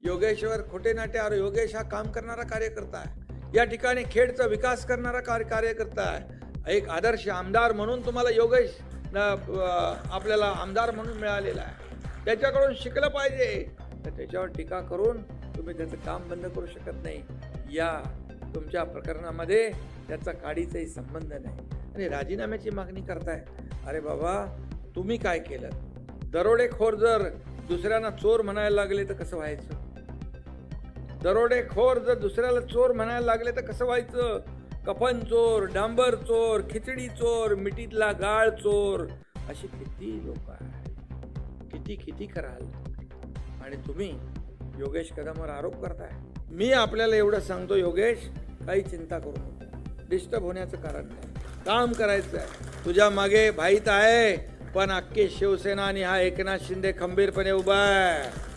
योगेश्वर खोटे नाटे और योगेश हा काम करणारा कार्यकर्ता आहे. या ठिकाणी खेडचा विकास करणारा कार्यकर्ता आहे. एक आदर्श आमदार म्हणून तुम्हाला योगेश आपल्याला आमदार म्हणून मिळालेला आहे. त्याच्याकडून शिकलं पाहिजे. तर त्याच्यावर टीका करून तुम्ही त्याचं काम बंद करू शकत नाही. या तुमच्या प्रकरणामध्ये त्याचा काडीचाही संबंध नाही. आणि राजीनाम्याची मागणी करताय. अरे बाबा, तुम्ही काय केलं? दरोडेखोर जर दुसऱ्यांना चोर म्हणायला लागले तर कसं व्हायचं? दरोडेखोर जर दुसऱ्याला चोर म्हणायला लागले तर कसं व्हायचं? कफन चोर, डांबर चोर, खिचडी चोर, मिठीतला गाळ चोर, अशी किती लोक आहेत. किती कराल? आणि तुम्ही योगेश कदमवर आरोप करताय. मी आपल्याला एवढं सांगतो, योगेश, काही चिंता करू नको. डिस्टर्ब होण्याचं कारण नाही. काम करायचं आहे. तुझ्या मागे भाईत आहे, पण अख्खी शिवसेना आणि हा एकनाथ शिंदे खंबीरपणे उभा आहे.